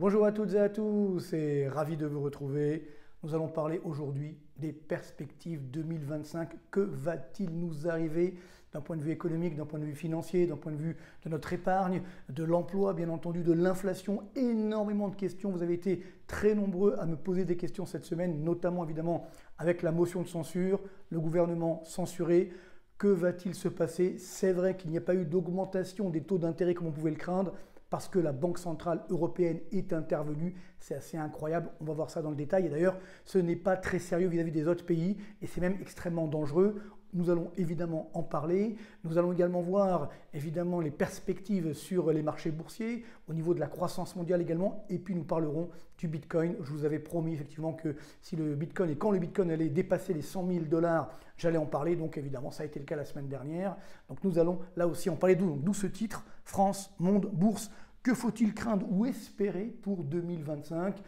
Bonjour à toutes et à tous et ravi de vous retrouver. Nous allons parler aujourd'hui des perspectives 2025. Que va-t-il nous arriver d'un point de vue économique, d'un point de vue financier, d'un point de vue de notre épargne, de l'emploi, bien entendu, de l'inflation. Énormément de questions. Vous avez été très nombreux à me poser des questions cette semaine, notamment évidemment avec la motion de censure, le gouvernement censuré. Que va-t-il se passer? C'est vrai qu'il n'y a pas eu d'augmentation des taux d'intérêt comme on pouvait le craindre, parce que la Banque centrale européenne est intervenue. C'est assez incroyable, on va voir ça dans le détail. Et d'ailleurs, ce n'est pas très sérieux vis-à-vis des autres pays et c'est même extrêmement dangereux. Nous allons évidemment en parler. Nous allons également voir évidemment les perspectives sur les marchés boursiers, au niveau de la croissance mondiale également. Et puis nous parlerons du Bitcoin. Je vous avais promis effectivement que si le Bitcoin et quand le Bitcoin allait dépasser les 100 000 $, j'allais en parler. Donc évidemment, ça a été le cas la semaine dernière. Donc nous allons là aussi en parler. D'où ce titre, France, Monde, Bourse. Que faut-il craindre ou espérer pour 2025?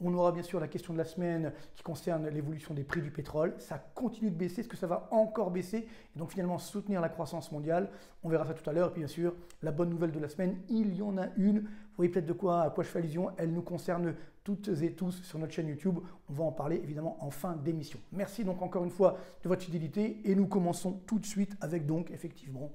On aura bien sûr la question de la semaine qui concerne l'évolution des prix du pétrole. Ça continue de baisser. Est-ce que ça va encore baisser? Et donc finalement soutenir la croissance mondiale. On verra ça tout à l'heure. Et puis bien sûr, la bonne nouvelle de la semaine, il y en a une. Vous voyez peut-être à quoi je fais allusion. Elle nous concerne toutes et tous sur notre chaîne YouTube. On va en parler évidemment en fin d'émission. Merci donc encore une fois de votre fidélité. Et nous commençons tout de suite avec donc effectivement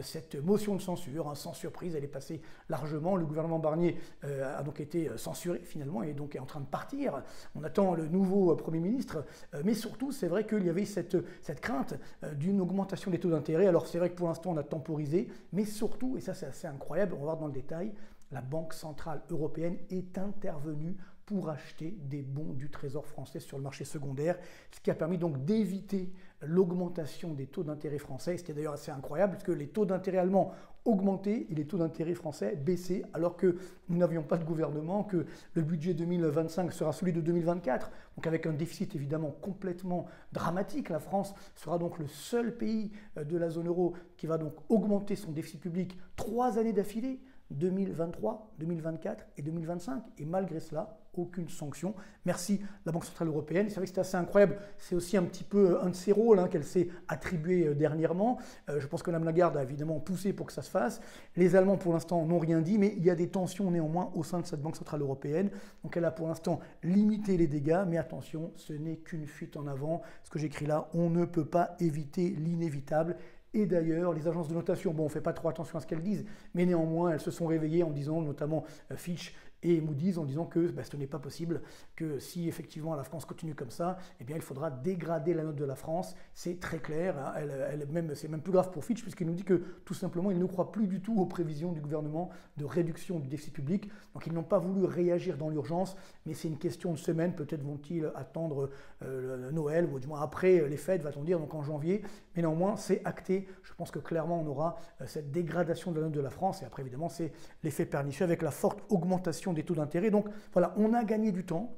cette motion de censure. Sans surprise, elle est passée largement. Le gouvernement Barnier a donc été censuré finalement et donc est en train de partir. On attend le nouveau Premier ministre, mais surtout, c'est vrai qu'il y avait cette crainte d'une augmentation des taux d'intérêt. Alors, c'est vrai que pour l'instant, on a temporisé, mais surtout, et ça c'est assez incroyable, on va voir dans le détail, la Banque centrale européenne est intervenue pour acheter des bons du Trésor français sur le marché secondaire, ce qui a permis donc d'éviter l'augmentation des taux d'intérêt français. C'était d'ailleurs assez incroyable puisque les taux d'intérêt allemands augmentaient et les taux d'intérêt français baissaient alors que nous n'avions pas de gouvernement, que le budget 2025 sera celui de 2024, donc avec un déficit évidemment complètement dramatique. La France sera donc le seul pays de la zone euro qui va donc augmenter son déficit public 3 années d'affilée, 2023, 2024 et 2025. Et malgré cela, aucune sanction. Merci la Banque centrale européenne. C'est vrai que c'est assez incroyable. C'est aussi un petit peu un de ses rôles qu'elle s'est attribué dernièrement. Je pense que Mme Lagarde a évidemment poussé pour que ça se fasse. Les Allemands, pour l'instant, n'ont rien dit, mais il y a des tensions néanmoins au sein de cette Banque centrale européenne. Donc elle a pour l'instant limité les dégâts, mais attention, ce n'est qu'une fuite en avant. Ce que j'écris là, on ne peut pas éviter l'inévitable. Et d'ailleurs, les agences de notation, bon, on ne fait pas trop attention à ce qu'elles disent, mais néanmoins, elles se sont réveillées en disant, notamment Fitch et Moody's, en disant que ce n'est pas possible, que si effectivement la France continue comme ça, eh bien, il faudra dégrader la note de la France. C'est très clair, c'est même plus grave pour Fitch, puisqu'il nous dit que tout simplement, il ne croit plus du tout aux prévisions du gouvernement de réduction du déficit public. Donc, ils n'ont pas voulu réagir dans l'urgence, mais c'est une question de semaine. Peut-être vont-ils attendre Noël, ou du moins après les fêtes, va-t-on dire, donc en janvier. Mais néanmoins, c'est acté. Je pense que clairement, on aura cette dégradation de la note de la France. Et après, évidemment, c'est l'effet pernicieux avec la forte augmentation des taux d'intérêt. Donc voilà, on a gagné du temps.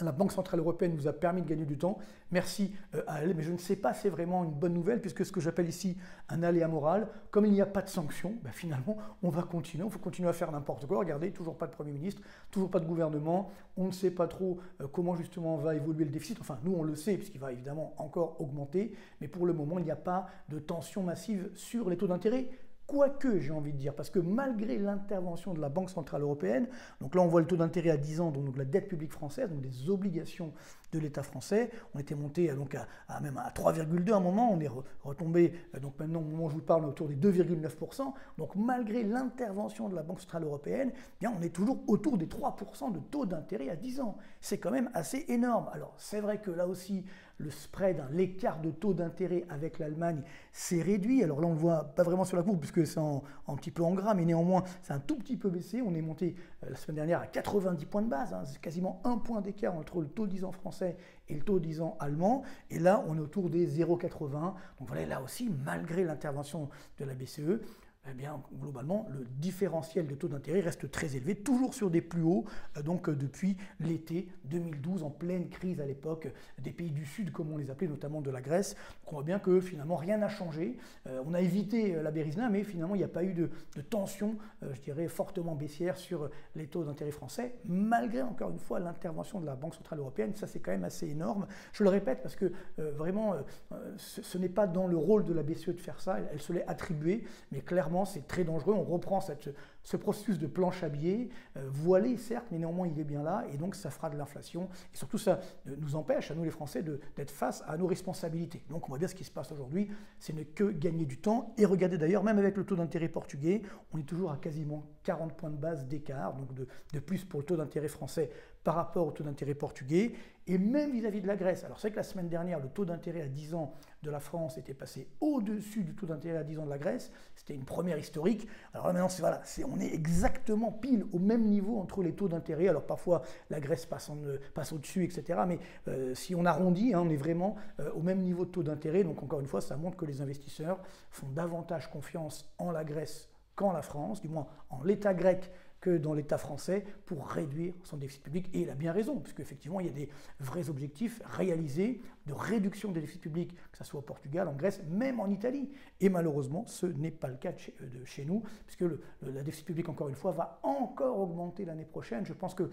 La Banque centrale européenne nous a permis de gagner du temps. Merci à elle, mais je ne sais pas si c'est vraiment une bonne nouvelle, puisque ce que j'appelle ici un aléa moral, comme il n'y a pas de sanctions, finalement, on va continuer. On faut continuer à faire n'importe quoi. Regardez, toujours pas de Premier ministre, toujours pas de gouvernement. On ne sait pas trop comment justement va évoluer le déficit. Enfin, nous, on le sait, puisqu'il va évidemment encore augmenter. Mais pour le moment, il n'y a pas de tension massive sur les taux d'intérêt. Quoique, j'ai envie de dire, parce que malgré l'intervention de la Banque centrale européenne, donc là on voit le taux d'intérêt à 10 ans, donc la dette publique française, donc les obligations de l'État français, on était monté donc même à 3,2 à un moment, on est retombé, donc maintenant au moment où je vous parle, autour des 2,9%, donc malgré l'intervention de la Banque centrale européenne, bien on est toujours autour des 3% de taux d'intérêt à 10 ans. C'est quand même assez énorme. Alors c'est vrai que là aussi, le spread, l'écart de taux d'intérêt avec l'Allemagne s'est réduit. Alors là, on ne le voit pas vraiment sur la courbe puisque c'est un petit peu en gras, mais néanmoins, c'est un tout petit peu baissé. On est monté la semaine dernière à 90 points de base. C'est quasiment un point d'écart entre le taux 10 ans français et le taux 10 ans allemand. Et là, on est autour des 0,80. Donc voilà, là aussi, malgré l'intervention de la BCE, eh bien, globalement, le différentiel de taux d'intérêt reste très élevé, toujours sur des plus hauts, donc depuis l'été 2012, en pleine crise à l'époque des pays du Sud, comme on les appelait, notamment de la Grèce. Donc on voit bien que finalement rien n'a changé. On a évité la Béryzna, mais finalement il n'y a pas eu de tension, je dirais, fortement baissière sur les taux d'intérêt français, malgré encore une fois l'intervention de la Banque centrale européenne. Ça c'est quand même assez énorme. Je le répète parce que vraiment, ce n'est pas dans le rôle de la BCE de faire ça, elle se l'est attribuée, mais clairement c'est très dangereux. On reprend cette ce processus de planche à billets, voilé certes, mais néanmoins il est bien là, et donc ça fera de l'inflation, et surtout ça nous empêche, à nous les Français, d'être face à nos responsabilités. Donc on voit bien ce qui se passe aujourd'hui, c'est ne que gagner du temps, et regardez d'ailleurs, même avec le taux d'intérêt portugais, on est toujours à quasiment 40 points de base d'écart, donc de plus pour le taux d'intérêt français par rapport au taux d'intérêt portugais, et même vis-à-vis de la Grèce. Alors c'est vrai que la semaine dernière, le taux d'intérêt à 10 ans de la France était passé au-dessus du taux d'intérêt à 10 ans de la Grèce, c'était une première historique. Alors là maintenant, voilà, on est exactement pile au même niveau entre les taux d'intérêt, alors parfois la Grèce passe au-dessus, etc., mais si on arrondit, on est vraiment au même niveau de taux d'intérêt, donc encore une fois, ça montre que les investisseurs font davantage confiance en la Grèce qu'en la France, du moins en l'État grec, que dans l'État français pour réduire son déficit public. Et il a bien raison, puisque effectivement il y a des vrais objectifs réalisés de réduction des déficits publics, que ce soit au Portugal, en Grèce, même en Italie. Et malheureusement, ce n'est pas le cas de chez nous, puisque le déficit public, encore une fois, va encore augmenter l'année prochaine. Je pense que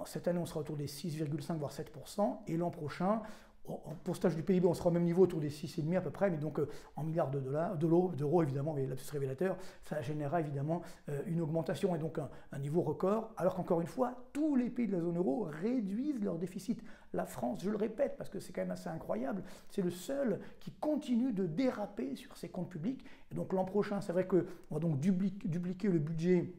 cette année, on sera autour des 6,5 voire 7%, et l'an prochain, en pourcentage du PIB, on sera au même niveau, autour des 6,5 à peu près, mais donc en milliards d'euros, évidemment, mais lapsus révélateur, ça générera évidemment une augmentation et donc un niveau record, alors qu'encore une fois, tous les pays de la zone euro réduisent leur déficit. La France, je le répète, parce que c'est quand même assez incroyable, c'est le seul qui continue de déraper sur ses comptes publics. Et donc l'an prochain, c'est vrai qu'on va donc dupliquer le budget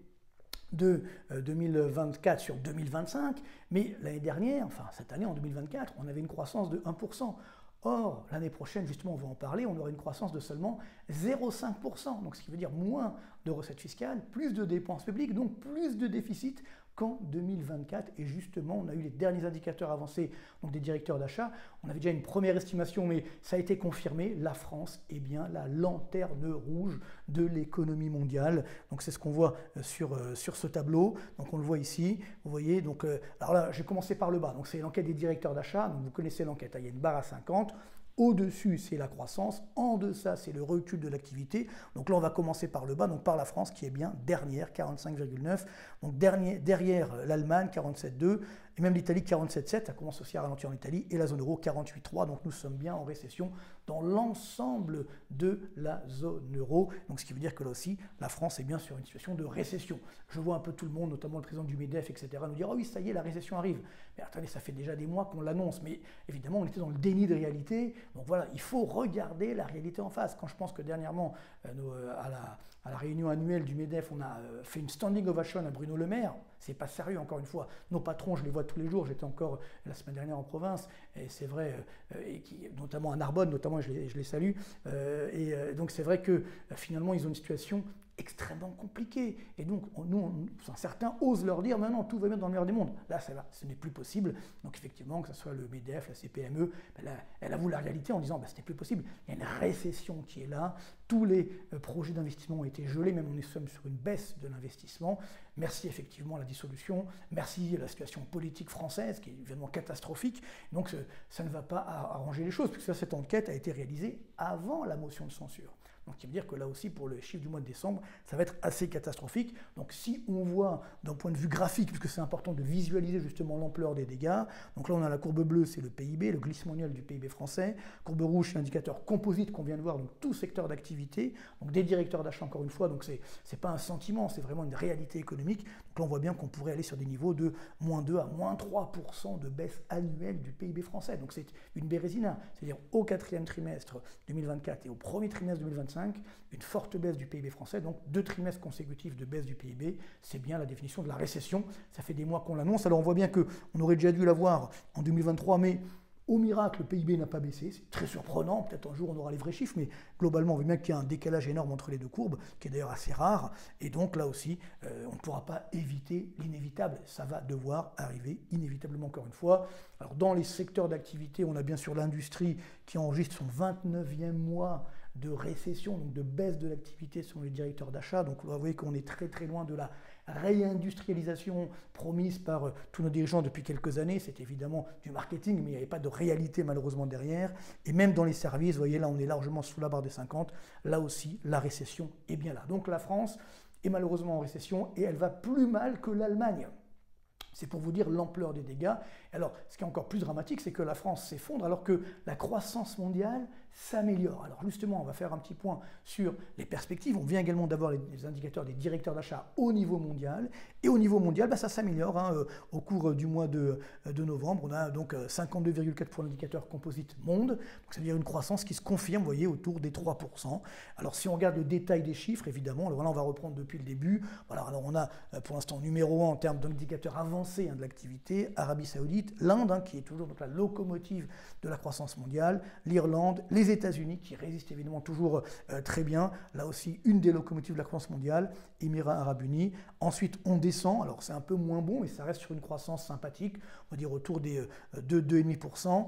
de 2024 sur 2025, mais l'année dernière, enfin cette année en 2024, on avait une croissance de 1%. Or, l'année prochaine, justement, on va en parler, on aura une croissance de seulement 0,5%, donc ce qui veut dire moins de recettes fiscales, plus de dépenses publiques, donc plus de déficit qu'en 2024. Et justement, on a eu les derniers indicateurs avancés donc des directeurs d'achat. On avait déjà une première estimation, mais ça a été confirmé. La France est bien la lanterne rouge de l'économie mondiale. Donc c'est ce qu'on voit sur ce tableau. Donc on le voit ici. Vous voyez, donc, alors là, j'ai commencé par le bas. Donc c'est l'enquête des directeurs d'achat. Donc vous connaissez l'enquête. Il y a une barre à 50. Au-dessus, c'est la croissance. En deçà, c'est le recul de l'activité. Donc là, on va commencer par le bas, donc par la France, qui est bien dernière, 45,9. Donc derrière l'Allemagne, 47,2. Et même l'Italie, 47,7. Ça commence aussi à ralentir en Italie. Et la zone euro, 48,3. Donc nous sommes bien en récession dans l'ensemble de la zone euro. Donc ce qui veut dire que là aussi, la France est bien sur une situation de récession. Je vois un peu tout le monde, notamment le président du MEDEF, etc., nous dire « Ah oui, ça y est, la récession arrive ». Mais attendez, ça fait déjà des mois qu'on l'annonce. Mais évidemment, on était dans le déni de réalité. Donc voilà, il faut regarder la réalité en face. Quand je pense que dernièrement, à la réunion annuelle du MEDEF, on a fait une standing ovation à Bruno Le Maire. C'est pas sérieux, encore une fois. Nos patrons, je les vois tous les jours. J'étais encore la semaine dernière en province, et c'est vrai, notamment à Narbonne, notamment, je les salue. Donc c'est vrai que finalement, ils ont une situation extrêmement compliquée. Et donc, certains osent leur dire, maintenant, tout va bien dans le meilleur des mondes. Là, ce n'est plus possible. Donc, effectivement, que ce soit le MEDEF, la CPME, elle avoue la réalité en disant, ce n'est plus possible. Il y a une récession qui est là. Tous les projets d'investissement ont été gelés, même on est sur une baisse de l'investissement. Merci effectivement à la dissolution, merci à la situation politique française qui est évidemment catastrophique. Donc, ça ne va pas arranger les choses, puisque cette enquête a été réalisée avant la motion de censure. Donc, ce qui veut dire que là aussi, pour le chiffre du mois de décembre, ça va être assez catastrophique. Donc, si on voit d'un point de vue graphique, puisque c'est important de visualiser justement l'ampleur des dégâts, donc là, on a la courbe bleue, c'est le PIB, le glissement annuel du PIB français. Courbe rouge, c'est l'indicateur composite qu'on vient de voir, donc tout secteur d'activité, donc des directeurs d'achat, encore une fois. Donc, c'est pas un sentiment, c'est vraiment une réalité économique. Donc là, on voit bien qu'on pourrait aller sur des niveaux de -2 à -3% de baisse annuelle du PIB français. Donc, c'est une bérésina. C'est-à-dire au 4e trimestre 2024 et au 1er trimestre 2025, une forte baisse du PIB français, donc 2 trimestres consécutifs de baisse du PIB, c'est bien la définition de la récession. Ça fait des mois qu'on l'annonce, alors on voit bien qu'on aurait déjà dû l'avoir en 2023, mais au miracle, le PIB n'a pas baissé, c'est très surprenant, peut-être un jour on aura les vrais chiffres, mais globalement on voit bien qu'il y a un décalage énorme entre les deux courbes, qui est d'ailleurs assez rare, et donc là aussi, on ne pourra pas éviter l'inévitable, ça va devoir arriver inévitablement encore une fois. Alors dans les secteurs d'activité, on a bien sûr l'industrie qui enregistre son 29e mois de récession, donc de baisse de l'activité selon les directeurs d'achat. Donc vous voyez qu'on est très très loin de la réindustrialisation promise par tous nos dirigeants depuis quelques années. C'est évidemment du marketing, mais il n'y avait pas de réalité malheureusement derrière. Et même dans les services, vous voyez là on est largement sous la barre des 50. Là aussi, la récession est bien là. Donc la France est malheureusement en récession et elle va plus mal que l'Allemagne. C'est pour vous dire l'ampleur des dégâts. Alors, ce qui est encore plus dramatique, c'est que la France s'effondre alors que la croissance mondiale s'améliore. Alors justement, on va faire un petit point sur les perspectives. On vient également d'avoir les indicateurs des directeurs d'achat au niveau mondial. Et au niveau mondial, ça s'améliore. Au cours du mois de novembre, on a donc 52,4 pour l'indicateur composite monde. Donc ça veut dire une croissance qui se confirme, vous voyez, autour des 3%. Alors si on regarde le détail des chiffres, évidemment, voilà, on va reprendre depuis le début. Voilà, alors on a pour l'instant numéro 1 en termes d'indicateurs avancés de l'activité, Arabie Saoudite, l'Inde, qui est toujours donc la locomotive de la croissance mondiale, l'Irlande, les États-Unis, qui résistent évidemment toujours très bien. Là aussi, une des locomotives de la croissance mondiale, Émirats Arabes Unis. Ensuite, on descend. Alors, c'est un peu moins bon, mais ça reste sur une croissance sympathique. On va dire autour des 2,5%.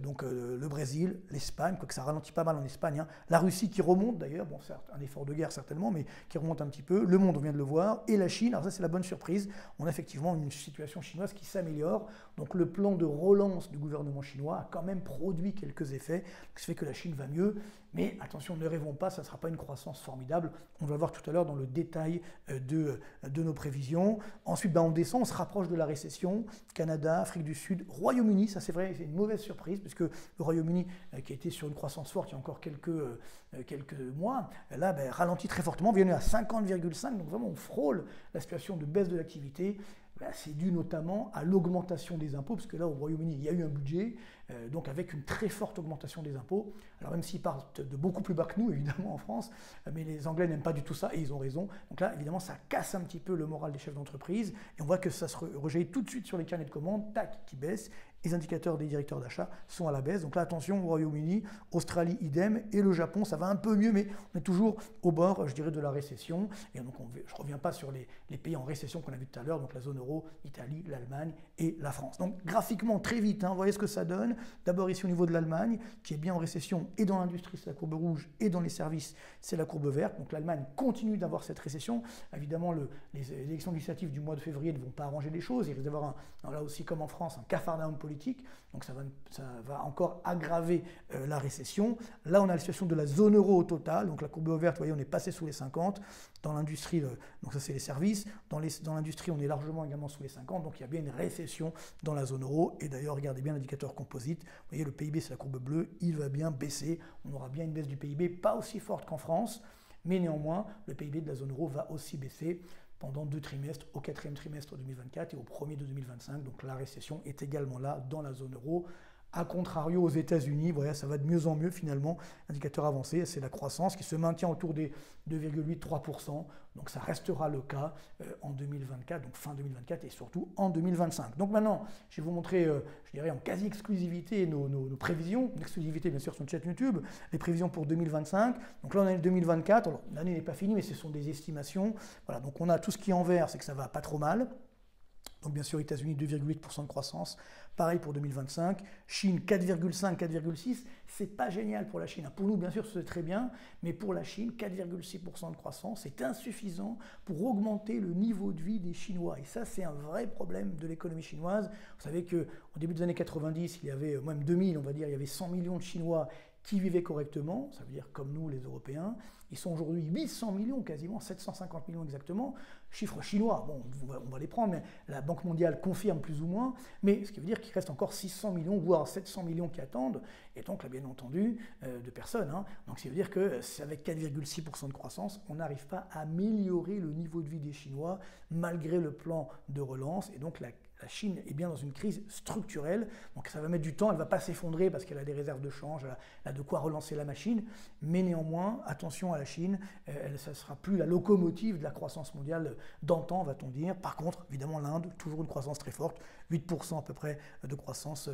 Donc, le Brésil, l'Espagne, quoique ça ralentit pas mal en Espagne. La Russie qui remonte d'ailleurs. Bon, certes, un effort de guerre certainement, mais qui remonte un petit peu. Le monde, on vient de le voir. Et la Chine, alors ça, c'est la bonne surprise. On a effectivement une situation chinoise qui s'améliore. Donc, le plan de relance du gouvernement chinois a quand même produit quelques effets, ce qui fait que la Chine va mieux. Mais attention, ne rêvons pas, ça ne sera pas une croissance formidable. On va voir tout à l'heure dans le détail de nos prévisions. Ensuite, on descend, on se rapproche de la récession. Canada, Afrique du Sud, Royaume-Uni, ça c'est vrai, c'est une mauvaise surprise, puisque le Royaume-Uni, qui était sur une croissance forte il y a encore quelques mois, là, ralentit très fortement, vient à 50,5, donc vraiment on frôle la situation de baisse de l'activité. C'est dû notamment à l'augmentation des impôts, parce que là, au Royaume-Uni, il y a eu un budget, donc avec une très forte augmentation des impôts. Alors même s'ils partent de beaucoup plus bas que nous, évidemment, en France, mais les Anglais n'aiment pas du tout ça, et ils ont raison. Donc là, évidemment, ça casse un petit peu le moral des chefs d'entreprise, et on voit que ça se rejaillit tout de suite sur les carnets de commandes, tac, qui baissent. Les indicateurs des directeurs d'achat sont à la baisse. Donc là, attention, au Royaume-Uni, Australie, idem, et le Japon, ça va un peu mieux, mais on est toujours au bord, je dirais, de la récession. Et donc, je ne reviens pas sur les pays en récession qu'on a vu tout à l'heure, donc la zone euro, l'Italie, l'Allemagne et la France. Donc graphiquement, très vite, vous voyez ce que ça donne. D'abord ici au niveau de l'Allemagne, qui est bien en récession, et dans l'industrie, c'est la courbe rouge, et dans les services, c'est la courbe verte. Donc l'Allemagne continue d'avoir cette récession. Évidemment, les élections législatives du mois de février ne vont pas arranger les choses. Il risque d'avoir, là aussi comme en France, un cafarnaum politique. Donc ça va encore aggraver la récession. Là, on a la situation de la zone euro au total. Donc la courbe verte, vous voyez, on est passé sous les 50. Dans l'industrie, donc ça c'est les services. Dans l'industrie, on est largement également sous les 50. Donc il y a bien une récession dans la zone euro. Et d'ailleurs, regardez bien l'indicateur composite. Vous voyez, le PIB, c'est la courbe bleue. Il va bien baisser. On aura bien une baisse du PIB, pas aussi forte qu'en France. Mais néanmoins, le PIB de la zone euro va aussi baisser pendant 2 trimestres, au 4e trimestre 2024 et au 1er de 2025. Donc la récession est également là dans la zone euro. A contrario, aux États-Unis, voilà, ça va de mieux en mieux finalement. Indicateur avancé, c'est la croissance qui se maintient autour des 2,8-3%. Donc ça restera le cas en 2024, donc fin 2024 et surtout en 2025. Donc maintenant, je vais vous montrer, je dirais en quasi-exclusivité nos prévisions. L'exclusivité bien sûr sur le chat YouTube, les prévisions pour 2025. Donc là on est en 2024, alors l'année n'est pas finie mais ce sont des estimations. Voilà, donc on a tout ce qui est en vert, c'est que ça va pas trop mal. Donc bien sûr, États-Unis, 2,8% de croissance. Pareil pour 2025. Chine, 4,5, 4,6. C'est pas génial pour la Chine. Pour nous, bien sûr, c'est très bien. Mais pour la Chine, 4,6% de croissance, c'est insuffisant pour augmenter le niveau de vie des Chinois. Et ça, c'est un vrai problème de l'économie chinoise. Vous savez qu'au début des années 90, il y avait, même 2000, on va dire, il y avait 100 millions de Chinois qui vivaient correctement, ça veut dire comme nous les Européens. Ils sont aujourd'hui 800 millions, quasiment 750 millions exactement. Chiffres chinois, bon, on va les prendre, mais la Banque mondiale confirme plus ou moins. Mais ce qui veut dire qu'il reste encore 600 millions, voire 700 millions qui attendent, et donc là, bien entendu, de personnes. Donc ça veut dire qu'avec 4,6% de croissance, on n'arrive pas à améliorer le niveau de vie des Chinois, malgré le plan de relance, et donc la Chine est bien dans une crise structurelle, donc ça va mettre du temps, elle ne va pas s'effondrer parce qu'elle a des réserves de change, elle a de quoi relancer la machine, mais néanmoins, attention à la Chine, ça ne sera plus la locomotive de la croissance mondiale d'antan, va-t-on dire. Par contre, évidemment, l'Inde, toujours une croissance très forte, 8% à peu près de croissance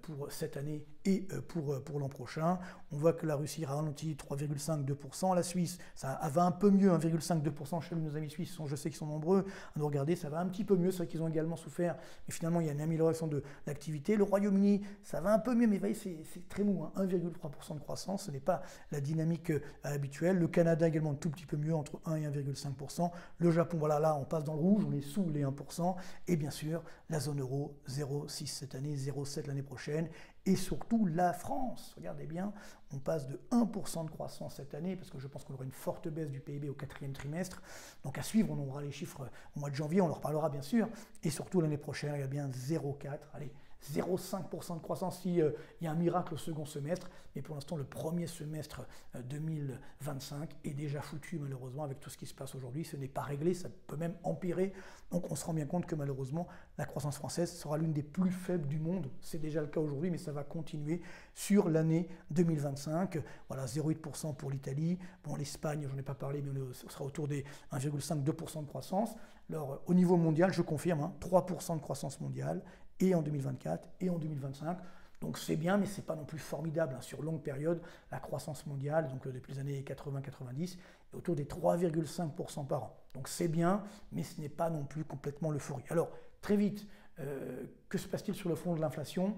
pour cette année et pour l'an prochain. On voit que la Russie ralentit 3,5-2%, la Suisse, ça va un peu mieux, 1,5-2% chez nos amis suisses, je sais qu'ils sont nombreux à nous regarder, ça va un petit peu mieux, c'est vrai qu'ils ont également souffert, mais finalement il y a une amélioration de l'activité. Le Royaume-Uni, ça va un peu mieux, mais vous voyez, c'est très mou, 1,3% de croissance, ce n'est pas la dynamique habituelle. Le Canada également un tout petit peu mieux, entre 1 et 1,5%. Le Japon, voilà, là on passe dans le rouge, on est sous les 1%. Et bien sûr, la zone euro, 0,6 cette année, 0,7 l'année prochaine. Et surtout la France, regardez bien, on passe de 1% de croissance cette année, parce que je pense qu'on aura une forte baisse du PIB au 4e trimestre. Donc à suivre, on aura les chiffres au mois de janvier, on en reparlera bien sûr. Et surtout l'année prochaine, il y a bien 0,4, allez, 0,5% de croissance s'il y a un miracle au second semestre. Mais pour l'instant, le premier semestre 2025 est déjà foutu malheureusement avec tout ce qui se passe aujourd'hui. Ce n'est pas réglé, ça peut même empirer. Donc on se rend bien compte que malheureusement, la croissance française sera l'une des plus faibles du monde. C'est déjà le cas aujourd'hui, mais ça va continuer sur l'année 2025. Voilà, 0,8% pour l'Italie. Bon, l'Espagne, j'en ai pas parlé, mais ce sera autour des 1,5-2% de croissance. Alors, au niveau mondial, je confirme, 3% de croissance mondiale, et en 2024 et en 2025. Donc c'est bien, mais ce n'est pas non plus formidable. Sur longue période, la croissance mondiale, donc depuis les années 80-90, est autour des 3,5% par an. Donc c'est bien, mais ce n'est pas non plus complètement l'euphorie. Alors, très vite, que se passe-t-il sur le front de l'inflation?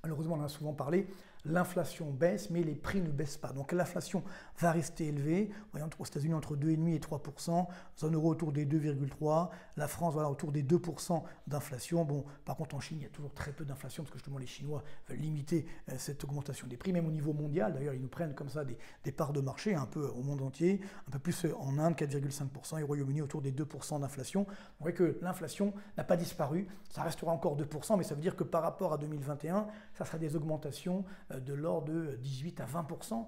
Malheureusement, on en a souvent parlé, l'inflation baisse, mais les prix ne baissent pas. Donc l'inflation va rester élevée. Voyons, aux États-Unis, entre 2,5 et 3%, zone euro autour des 2,3%, la France, voilà, autour des 2% d'inflation. Bon, par contre, en Chine, il y a toujours très peu d'inflation, parce que justement, les Chinois veulent limiter cette augmentation des prix, même au niveau mondial. D'ailleurs, ils nous prennent comme ça des parts de marché, un peu au monde entier, un peu plus en Inde, 4,5%, et au Royaume-Uni, autour des 2% d'inflation. On voit que l'inflation n'a pas disparu, ça restera encore 2%, mais ça veut dire que par rapport à 2021, ça sera des augmentations de l'ordre de 18 à 20%.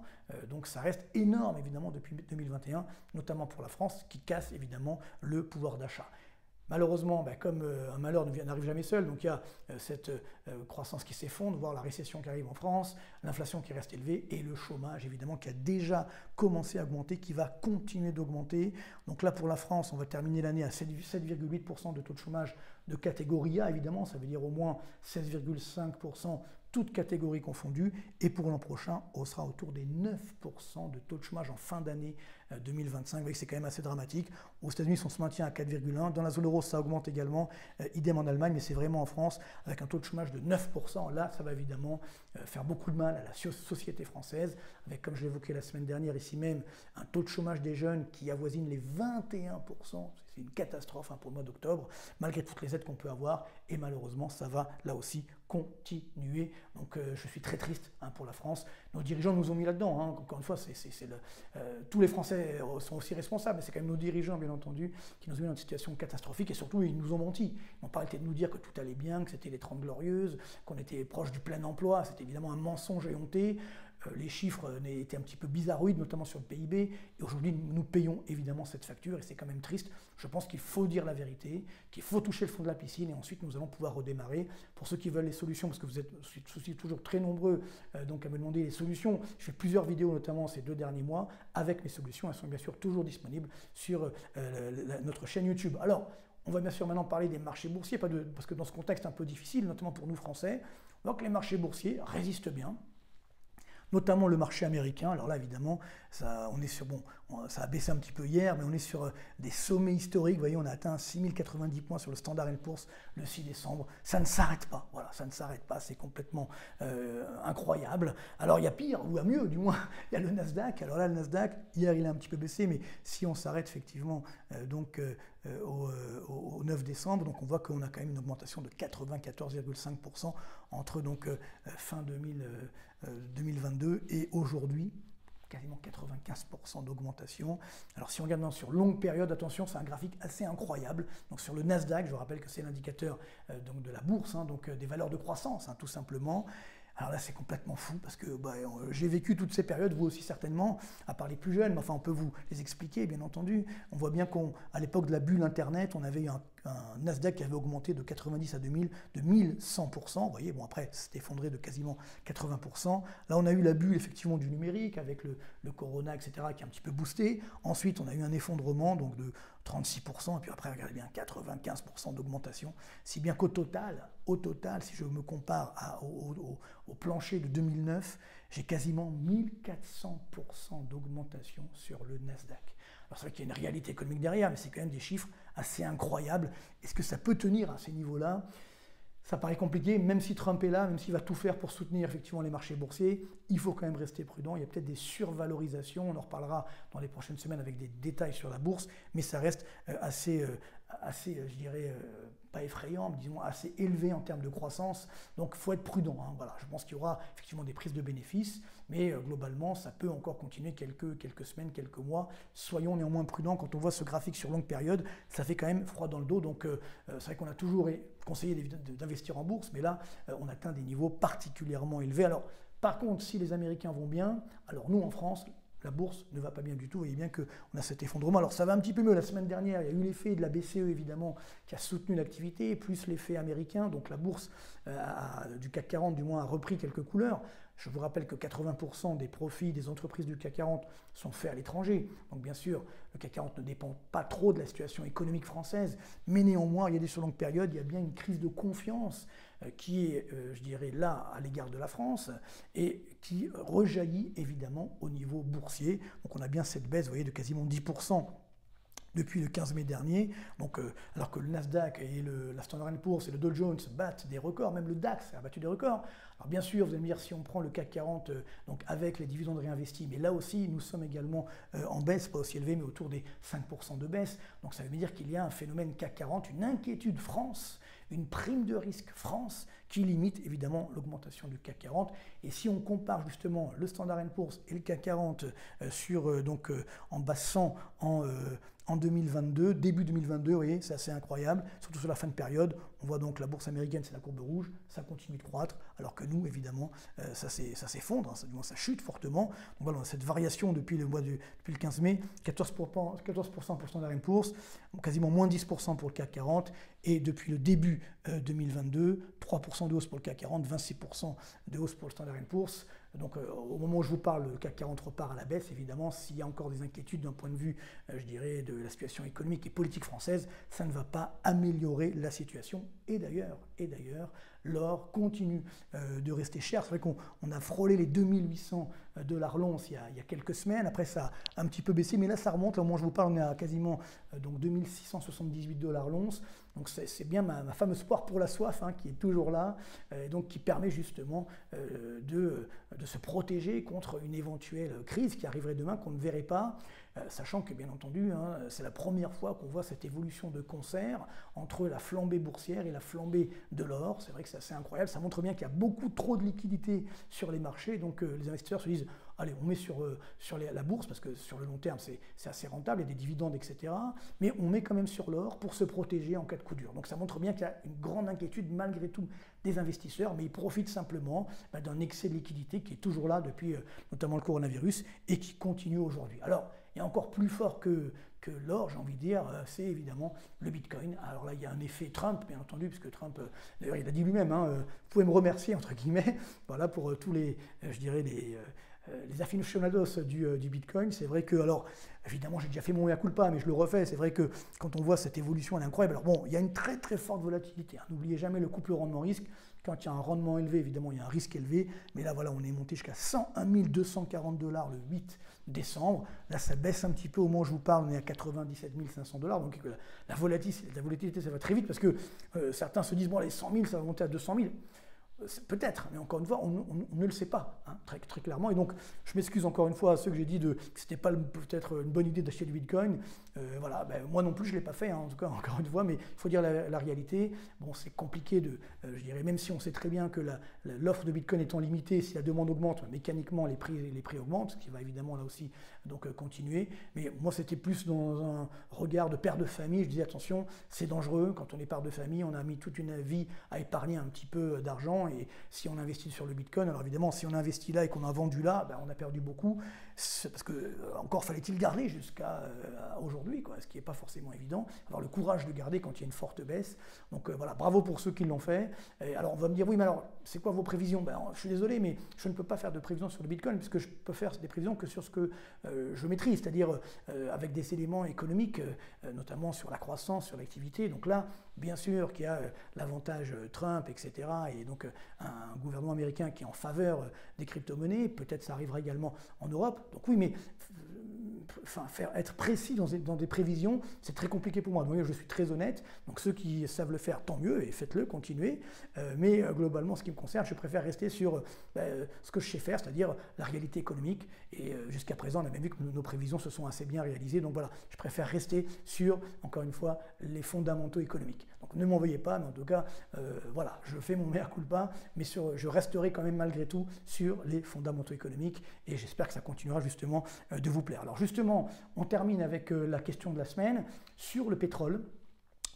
Donc ça reste énorme évidemment depuis 2021, notamment pour la France, qui casse évidemment le pouvoir d'achat. Malheureusement, comme un malheur n'arrive jamais seul, donc il y a cette croissance qui s'effondre, voire la récession qui arrive en France, l'inflation qui reste élevée et le chômage évidemment qui a déjà commencé à augmenter, qui va continuer d'augmenter. Donc là pour la France, on va terminer l'année à 7,8% de taux de chômage de catégorie A évidemment, ça veut dire au moins 16,5% toutes catégories confondues, et pour l'an prochain, on sera autour des 9% de taux de chômage en fin d'année 2025. Vous voyez que c'est quand même assez dramatique. Aux États-Unis, on se maintient à 4,1%. Dans la zone euro, ça augmente également. Idem en Allemagne, mais c'est vraiment en France, avec un taux de chômage de 9%. Là, ça va évidemment faire beaucoup de mal à la société française, avec, comme je l'évoquais la semaine dernière ici même, un taux de chômage des jeunes qui avoisine les 21%. C'est une catastrophe pour le mois d'octobre, malgré toutes les aides qu'on peut avoir. Et malheureusement, ça va là aussi continuer. Donc je suis très triste pour la France. Nos dirigeants nous ont mis là-dedans. Encore une fois, tous les Français sont aussi responsables, mais c'est quand même nos dirigeants, bien entendu, qui nous ont mis dans une situation catastrophique. Et surtout, ils nous ont menti. Ils n'ont pas arrêté de nous dire que tout allait bien, que c'était les 30 glorieuses, qu'on était proche du plein emploi. C'était évidemment un mensonge éhonté. Les chiffres étaient un petit peu bizarroïdes, notamment sur le PIB. Et aujourd'hui, nous payons évidemment cette facture et c'est quand même triste. Je pense qu'il faut dire la vérité, qu'il faut toucher le fond de la piscine et ensuite nous allons pouvoir redémarrer. Pour ceux qui veulent les solutions, parce que vous êtes aussi toujours très nombreux donc à me demander les solutions, je fais plusieurs vidéos, notamment ces 2 derniers mois, avec mes solutions. Elles sont bien sûr toujours disponibles sur notre chaîne YouTube. Alors, on va bien sûr maintenant parler des marchés boursiers, parce que dans ce contexte un peu difficile, notamment pour nous Français, on voit que les marchés boursiers résistent bien, notamment le marché américain. Alors là, évidemment, ça a baissé un petit peu hier, mais on est sur des sommets historiques. Vous voyez, on a atteint 6090 points sur le Standard & Poor's le 6 décembre. Ça ne s'arrête pas. Voilà, ça ne s'arrête pas. C'est complètement incroyable. Alors, il y a pire, ou à mieux, du moins, il y a le Nasdaq. Alors là, le Nasdaq, hier, il a un petit peu baissé, mais si on s'arrête effectivement au 9 décembre, donc on voit qu'on a quand même une augmentation de 94,5% entre fin 2022 et aujourd'hui, quasiment 95% d'augmentation. Alors si on regarde sur longue période, attention, c'est un graphique assez incroyable. Donc sur le Nasdaq, je rappelle que c'est l'indicateur de la bourse, des valeurs de croissance, tout simplement. Alors là, c'est complètement fou parce que j'ai vécu toutes ces périodes, vous aussi certainement, à part les plus jeunes, mais enfin on peut vous les expliquer, bien entendu. On voit bien qu'à l'époque de la bulle Internet, on avait eu un Nasdaq qui avait augmenté de 90 à 2000, de 1100%. Vous voyez, bon après, c'est effondré de quasiment 80%. Là, on a eu la bulle effectivement du numérique avec le Corona, etc., qui a un petit peu boosté. Ensuite, on a eu un effondrement donc de 36%, et puis après, regardez bien, 95% d'augmentation. Si bien qu'au total, si je me compare au plancher de 2009, j'ai quasiment 1400% d'augmentation sur le Nasdaq. Alors c'est vrai qu'il y a une réalité économique derrière, mais c'est quand même des chiffres assez incroyables. Est-ce que ça peut tenir à ces niveaux-là? Ça paraît compliqué, même si Trump est là, même s'il va tout faire pour soutenir effectivement les marchés boursiers, il faut quand même rester prudent. Il y a peut-être des survalorisations, on en reparlera dans les prochaines semaines avec des détails sur la bourse, mais ça reste assez je dirais, pas effrayant, mais disons assez élevé en termes de croissance. Donc il faut être prudent. Hein. Voilà, je pense qu'il y aura effectivement des prises de bénéfices, mais globalement, ça peut encore continuer quelques semaines, quelques mois. Soyons néanmoins prudents. Quand on voit ce graphique sur longue période, ça fait quand même froid dans le dos. Donc c'est vrai qu'on a toujours conseillé d'investir en bourse, mais là, on atteint des niveaux particulièrement élevés. Alors, par contre, si les Américains vont bien, alors nous en France, la bourse ne va pas bien du tout. Vous voyez bien qu'on a cet effondrement. Alors ça va un petit peu mieux. La semaine dernière, il y a eu l'effet de la BCE, évidemment, qui a soutenu l'activité, plus l'effet américain. Donc la bourse du CAC 40, du moins, a repris quelques couleurs. Je vous rappelle que 80% des profits des entreprises du CAC 40 sont faits à l'étranger. Donc bien sûr, le CAC 40 ne dépend pas trop de la situation économique française, mais néanmoins, regardez sur longue période, il y a bien une crise de confiance qui est, je dirais, là à l'égard de la France et qui rejaillit évidemment au niveau boursier. Donc on a bien cette baisse, vous voyez, de quasiment 10% depuis le 15 mai dernier, donc, alors que le Nasdaq et la Standard & Poor's et le Dow Jones battent des records, même le DAX a battu des records. Alors bien sûr, vous allez me dire, si on prend le CAC 40 donc avec les dividendes réinvestis, mais là aussi, nous sommes également en baisse, pas aussi élevé, mais autour des 5% de baisse. Donc ça veut dire qu'il y a un phénomène CAC 40, une inquiétude France, une prime de risque France qui limite évidemment l'augmentation du CAC 40. Et si on compare justement le Standard & Poor's et le CAC 40 en baissant en 2022, début 2022, vous voyez, c'est assez incroyable, surtout sur la fin de période. On voit donc la bourse américaine, c'est la courbe rouge, ça continue de croître, alors que nous, évidemment, ça s'effondre, hein, ça chute fortement. Donc voilà, on a cette variation depuis le 15 mai, 14% pour Standard & Poor's, quasiment moins 10% pour le CAC 40, et depuis le début 2022, 3% de hausse pour le CAC 40, 26% de hausse pour le Standard & Poor's. Donc au moment où je vous parle, le CAC 40 repart à la baisse, évidemment. S'il y a encore des inquiétudes d'un point de vue, je dirais, de la situation économique et politique française, ça ne va pas améliorer la situation. Et d'ailleurs, l'or continue de rester cher. C'est vrai qu'on a frôlé les 2800 $ l'once il y a quelques semaines. Après, ça a un petit peu baissé, mais là, ça remonte. Là, au moment où je vous parle, on est à quasiment 2678 $ l'once. Donc c'est bien ma fameuse poire pour la soif, hein, qui est toujours là, et donc qui permet justement de se protéger contre une éventuelle crise qui arriverait demain, qu'on ne verrait pas, sachant que bien entendu, hein, c'est la première fois qu'on voit cette évolution de concert entre la flambée boursière et la flambée de l'or. C'est vrai que c'est assez incroyable, ça montre bien qu'il y a beaucoup trop de liquidités sur les marchés, donc les investisseurs se disent allez, on met sur la bourse, parce que sur le long terme, c'est assez rentable, il y a des dividendes, etc. Mais on met quand même sur l'or pour se protéger en cas de coup dur. Donc ça montre bien qu'il y a une grande inquiétude, malgré tout, des investisseurs, mais ils profitent simplement d'un excès de liquidité qui est toujours là depuis notamment le coronavirus et qui continue aujourd'hui. Alors, il y a encore plus fort que l'or, j'ai envie de dire, c'est évidemment le Bitcoin. Alors là, il y a un effet Trump, bien entendu, puisque Trump, d'ailleurs, il a dit lui-même, hein, vous pouvez me remercier, entre guillemets, voilà, pour tous les, je dirais, les aficionados du Bitcoin. C'est vrai que, alors, évidemment, j'ai déjà fait mon mea culpa, mais je le refais. C'est vrai que quand on voit cette évolution, elle est incroyable. Alors bon, il y a une très très forte volatilité. Hein. N'oubliez jamais le couple rendement-risque. Quand il y a un rendement élevé, évidemment, il y a un risque élevé. Mais là, voilà, on est monté jusqu'à 101 240 $ le 8 décembre. Là, ça baisse un petit peu. Au moment où je vous parle, on est à 97 500 $. Donc la volatilité, ça va très vite parce que certains se disent, bon, les 100 000, ça va monter à 200 000. Peut-être, mais encore une fois, on ne le sait pas, hein, très, très clairement. Et donc, je m'excuse encore une fois à ceux que j'ai dit que ce n'était pas peut-être une bonne idée d'acheter du Bitcoin. Voilà, moi non plus, je ne l'ai pas fait, hein, en tout cas, encore une fois, mais il faut dire la réalité. Bon, c'est compliqué je dirais, même si on sait très bien que l'offre de Bitcoin étant limitée, si la demande augmente, mécaniquement, les prix augmentent, ce qui va évidemment là aussi donc, continuer. Mais moi, c'était plus dans un regard de père de famille. Je disais, attention, c'est dangereux. Quand on est père de famille, on a mis toute une vie à épargner un petit peu d'argent. Et si on investit sur le Bitcoin, alors évidemment, si on investit là et qu'on a vendu là, on a perdu beaucoup. Parce que encore fallait-il garder jusqu'à aujourd'hui, quoi, ce qui n'est pas forcément évident. Avoir le courage de garder quand il y a une forte baisse. Donc voilà, bravo pour ceux qui l'ont fait. Et alors on va me dire, oui, mais alors c'est quoi vos prévisions? Je suis désolé, mais je ne peux pas faire de prévisions sur le Bitcoin, puisque je peux faire des prévisions que sur ce que je maîtrise, c'est-à-dire avec des éléments économiques, notamment sur la croissance, sur l'activité. Donc là, bien sûr qu'il y a l'avantage Trump, etc. Et donc un gouvernement américain qui est en faveur des crypto-monnaies. Peut-être ça arrivera également en Europe. Donc oui, mais être précis dans des prévisions, c'est très compliqué pour moi. Donc, je suis très honnête. Donc ceux qui savent le faire, tant mieux, et faites-le, continuez. Mais globalement, ce qui me concerne, je préfère rester sur ce que je sais faire, c'est-à-dire la réalité économique. Et jusqu'à présent, on a bien vu que nos prévisions se sont assez bien réalisées. Donc voilà, je préfère rester sur, encore une fois, les fondamentaux économiques. Donc ne m'en veuillez pas, mais en tout cas, voilà, je fais mon mea culpa, mais je resterai quand même malgré tout sur les fondamentaux économiques et j'espère que ça continuera justement de vous plaire. Alors justement, on termine avec la question de la semaine sur le pétrole.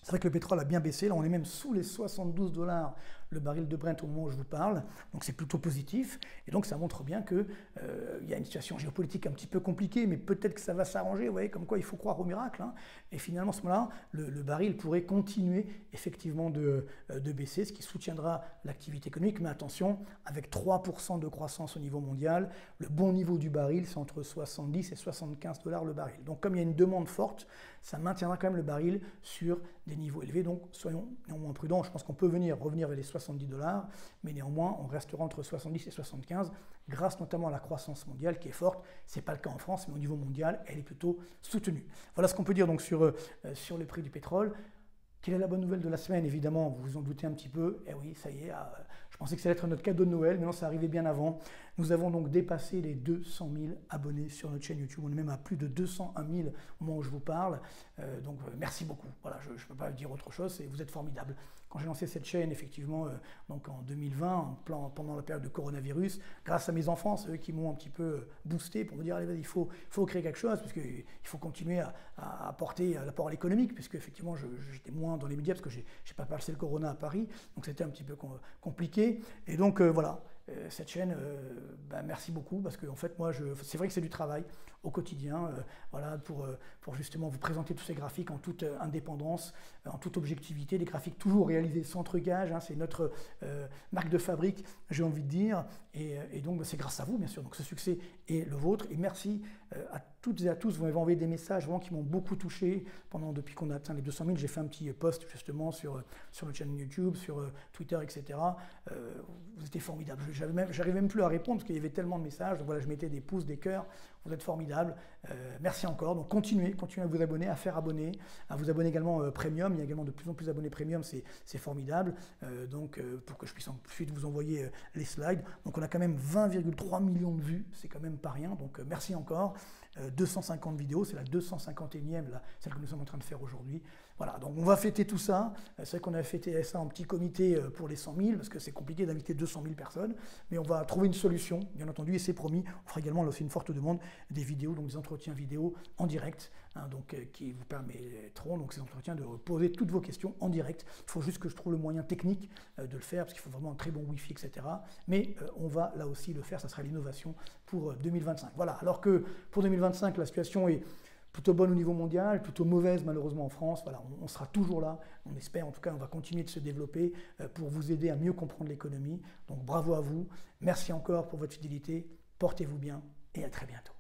C'est vrai que le pétrole a bien baissé, là on est même sous les 72 $ le baril de Brent au moment où je vous parle, donc c'est plutôt positif, et donc ça montre bien qu'il y a une situation géopolitique un petit peu compliquée, mais peut-être que ça va s'arranger, vous voyez, comme quoi il faut croire au miracle, hein. Et finalement à ce moment-là, le baril pourrait continuer effectivement de baisser, ce qui soutiendra l'activité économique, mais attention, avec 3% de croissance au niveau mondial, le bon niveau du baril c'est entre 70 et 75 $ le baril. Donc comme il y a une demande forte, ça maintiendra quand même le baril sur des niveaux élevés, donc soyons néanmoins prudents, je pense qu'on peut revenir vers les 70 $, mais néanmoins on restera entre 70 et 75 grâce notamment à la croissance mondiale qui est forte. Ce n'est pas le cas en France, mais au niveau mondial, elle est plutôt soutenue. Voilà ce qu'on peut dire donc sur le prix du pétrole. Quelle est la bonne nouvelle de la semaine? Évidemment, vous vous en doutez un petit peu. Eh oui, ça y est, je pensais que ça allait être notre cadeau de Noël, mais non, ça arrivait bien avant. Nous avons donc dépassé les 200 000 abonnés sur notre chaîne YouTube. On est même à plus de 201 000 au moment où je vous parle. Donc merci beaucoup. Voilà, je ne peux pas dire autre chose, vous êtes formidables. Quand j'ai lancé cette chaîne, effectivement, donc en 2020, pendant la période de coronavirus, grâce à mes enfants, c'est eux qui m'ont un petit peu boosté pour me dire, allez, vas-y, il faut créer quelque chose, parce qu'il faut continuer à apporter l'apport à l'économique, puisque effectivement, j'étais moins dans les médias, parce que je n'ai pas passé le corona à Paris, donc c'était un petit peu compliqué. Et donc voilà. Cette chaîne, merci beaucoup parce que en fait moi c'est vrai que c'est du travail au quotidien, voilà, pour justement vous présenter tous ces graphiques en toute indépendance, en toute objectivité, des graphiques toujours réalisés sans trucage, hein, c'est notre marque de fabrique, j'ai envie de dire, et donc c'est grâce à vous bien sûr, donc ce succès est le vôtre, et merci à toutes et à tous, vous m'avez envoyé des messages vraiment qui m'ont beaucoup touché depuis qu'on a atteint les 200 000, j'ai fait un petit post justement sur notre chaîne YouTube, sur Twitter, etc. Vous étiez formidables, j'arrivais même plus à répondre parce qu'il y avait tellement de messages, donc voilà, je mettais des pouces, des cœurs, vous êtes formidables, merci encore, donc continuez à vous abonner, à faire abonner, à vous abonner également Premium, il y a également de plus en plus d'abonnés Premium, c'est formidable, donc pour que je puisse ensuite vous envoyer les slides, donc on a quand même 20,3 millions de vues, c'est quand même pas rien, donc merci encore. 250 vidéos, c'est la 251e, celle que nous sommes en train de faire aujourd'hui. Voilà, donc on va fêter tout ça. C'est vrai qu'on a fêté ça en petit comité pour les 100 000, parce que c'est compliqué d'inviter 200 000 personnes, mais on va trouver une solution, bien entendu, et c'est promis. On fera également là aussi une forte demande des vidéos, donc des entretiens vidéo en direct, hein, donc, qui vous permettront, donc ces entretiens, de poser toutes vos questions en direct. Il faut juste que je trouve le moyen technique de le faire, parce qu'il faut vraiment un très bon Wi-Fi, etc. Mais on va là aussi le faire, ça sera l'innovation pour 2025. Voilà, alors que pour 2025, la situation est plutôt bonne au niveau mondial, plutôt mauvaise malheureusement en France. Voilà, on sera toujours là, on espère, en tout cas on va continuer de se développer pour vous aider à mieux comprendre l'économie. Donc bravo à vous, merci encore pour votre fidélité, portez-vous bien et à très bientôt.